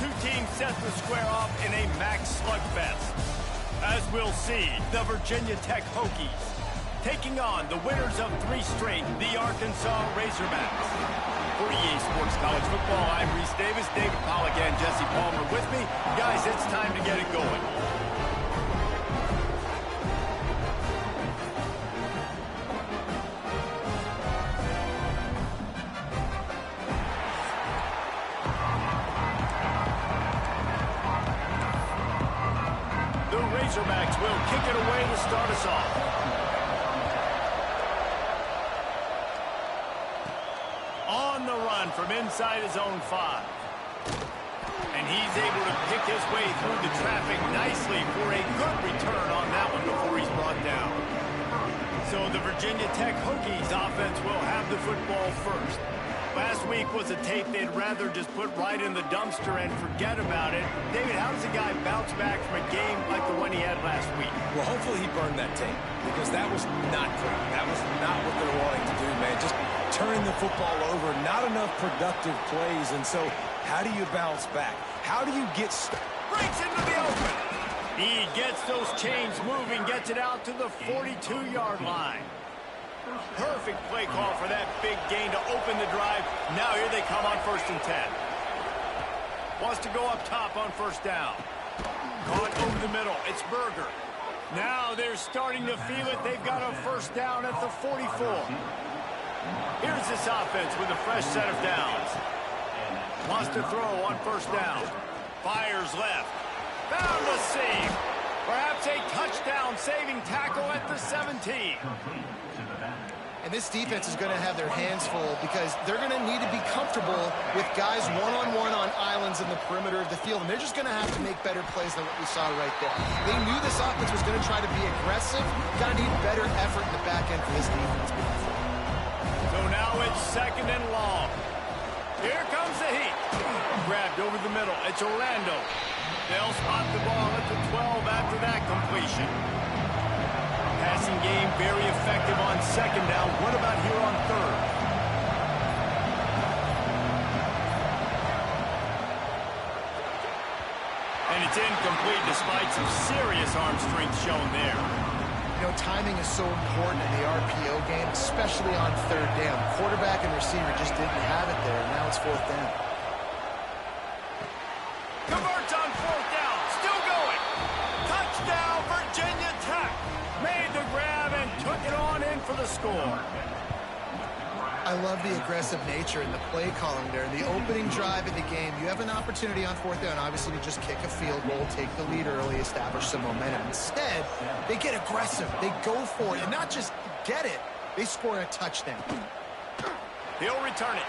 two teams set to square off in a max slugfest. As we'll see, the Virginia Tech Hokies taking on the winners of 3 straight, the Arkansas Razorbacks. For EA Sports College Football, I'm Reese Davis, David Pollack, and Jesse Palmer with me. Guys, it's time to get it going. Razorbacks will kick it away to start us off. On the run from inside his own 5. And he's able to pick his way through the traffic nicely for a good return on that one before he's brought down. So the Virginia Tech Hokies offense will have the football first. Last week was a tape they'd rather just put right in the dumpster and forget about it. David, how does a guy bounce back from a game like the one he had last week? Well, hopefully he burned that tape, because that was not great. That was not what they're wanting to do, man. Just turning the football over, not enough productive plays. And so how do you bounce back? How do you get... Breaks into the open. He gets those chains moving, gets it out to the 42-yard line. Perfect play call for that big gain to open the drive. Now here they come on 1st and 10. Wants to go up top on 1st down. Caught over the middle. It's Berger. Now they're starting to feel it. They've got a 1st down at the 44. Here's this offense with a fresh set of downs. Wants to throw on 1st down. Fires left. Found a seam. Perhaps a touchdown saving tackle at the 17. And this defense is going to have their hands full, because they're going to need to be comfortable with guys one-on-one on islands in the perimeter of the field. And they're just going to have to make better plays than what we saw right there. They knew this offense was going to try to be aggressive. Got to need better effort in the back end for this defense. So now it's 2nd and long. Here comes the heat. Grabbed over the middle. It's Orlando. They'll spot the ball at the 12 after that completion. Passing game very effective on 2nd down. What about here on 3rd? And it's incomplete despite some serious arm strength shown there. You know, timing is so important in the RPO game, especially on 3rd down. Quarterback and receiver just didn't have it there, and now it's 4th down. Converts on 4th down. Still going. Touchdown, Virginia Tech. Made the grab and took it on in for the score. I love the aggressive nature and the play calling there. In the opening drive of the game, you have an opportunity on 4th down, obviously, to just kick a field goal, take the lead early, establish some momentum. Instead, they get aggressive. They go for it, and not just get it, they score a touchdown. He'll return it.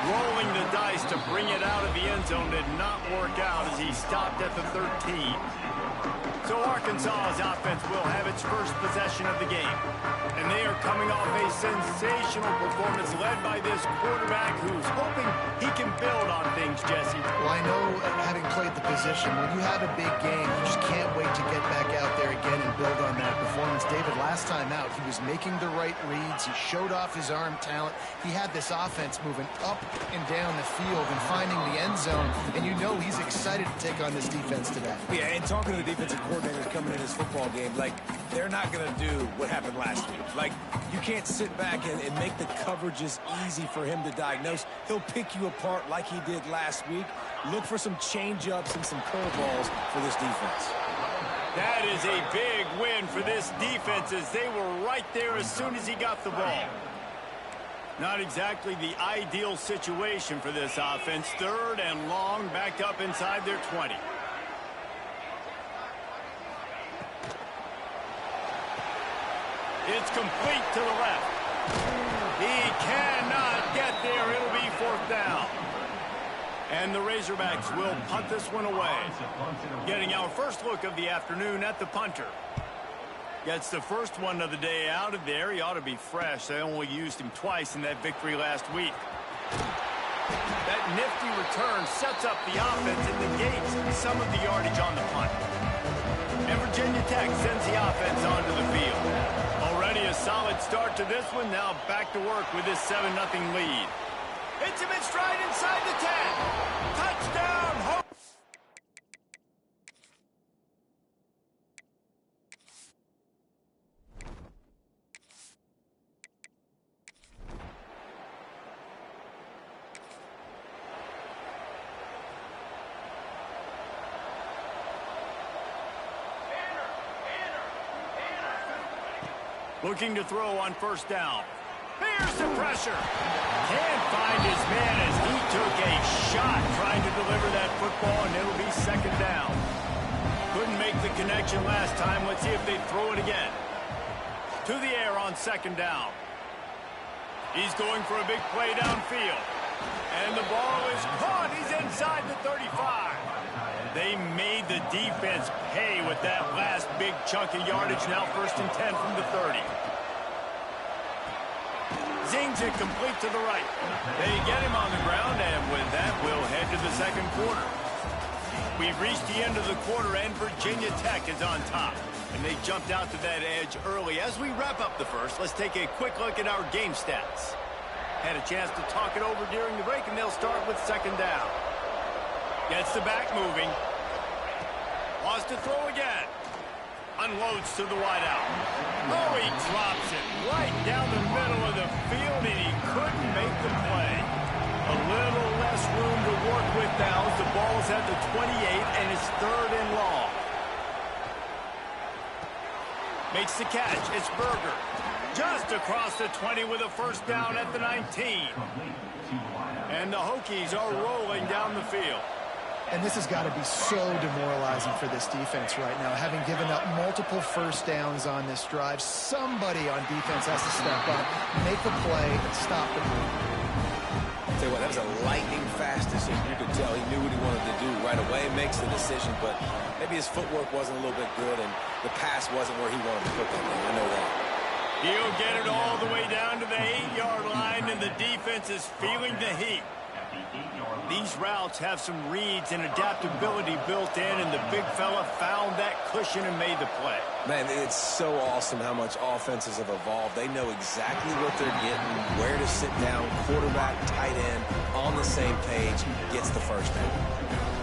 Rolling the dice to bring it out of the end zone did not work out as he stopped at the 13. So Arkansas's offense will have its first possession of the game. And they are coming off a sensational performance led by this quarterback who's hoping he can build on things, Jesse. Well, I know, having played the position, when you have a big game, you just can't wait to get back out there again and build on that performance. David, last time out, he was making the right reads. He showed off his arm talent. He had this offense moving up and down the field and finding the end zone. And you know he's excited to take on this defense today. Yeah, and talking to the defensive coordinators coming in this football game, like, they're not going to do what happened last week. Like, you can't sit back and make the coverages easy for him to diagnose. He'll pick you apart like he did last week. Look for some change-ups and some curveballs for this defense. That is a big win for this defense, as they were right there as soon as he got the ball. Not exactly the ideal situation for this offense. 3rd and long, backed up inside their 20. It's complete to the left. He cannot get there. It'll be 4th down. And the Razorbacks will punt this one away. Getting our first look of the afternoon at the punter. Gets the first one of the day out of there. He ought to be fresh. They only used him twice in that victory last week. That nifty return sets up the offense and negates some of the yardage on the punt. And Virginia Tech sends the offense onto the field. Already a solid start to this one. Now back to work with this 7-0 lead. Hits him in stride inside the 10. Touchdown! Looking to throw on first down. Here's the pressure. Can't find his man as he took a shot trying to deliver that football, and it'll be second down. Couldn't make the connection last time. Let's see if they throw it again. To the air on second down. He's going for a big play downfield. And the ball is caught. He's inside the 35. They made the defense pay with that last big chunk of yardage. Now first and 10 from the 30. Zings it complete to the right. They get him on the ground, and with that, we'll head to the second quarter. We've reached the end of the quarter, and Virginia Tech is on top. And they jumped out to that edge early. As we wrap up the first, let's take a quick look at our game stats. Had a chance to talk it over during the break, and they'll start with second down. Gets the back moving. Wants to throw again. Unloads to the wideout. Oh, he drops it right down the middle of the field, and he couldn't make the play. A little less room to work with now as the ball's at the 28, and it's third and long. Makes the catch. It's Berger. Just across the 20 with a first down at the 19. And the Hokies are rolling down the field. And this has got to be so demoralizing for this defense right now. Having given up multiple first downs on this drive, somebody on defense has to step up, make the play, and stop the move. I'll tell you what, that was a lightning-fast decision. You could tell he knew what he wanted to do right away, makes the decision, but maybe his footwork wasn't a little bit good, and the pass wasn't where he wanted to put that thing. I know that. He'll get it all the way down to the 8-yard line, and the defense is feeling the heat. These routes have some reads and adaptability built in, and the big fella found that cushion and made the play. Man, it's so awesome how much offenses have evolved. They know exactly what they're getting, where to sit down, quarterback, tight end, on the same page, gets the first down.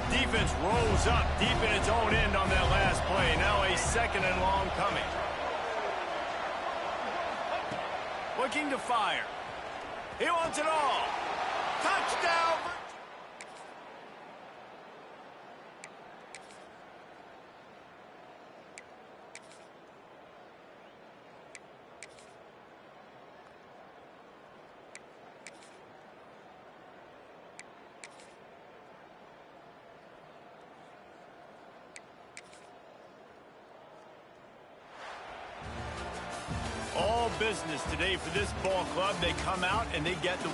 Defense rolls up deep in its own end on that last play. Now a second and long coming. Looking to fire. He wants it all. Touchdown! All business today for this ball club. They come out and they get the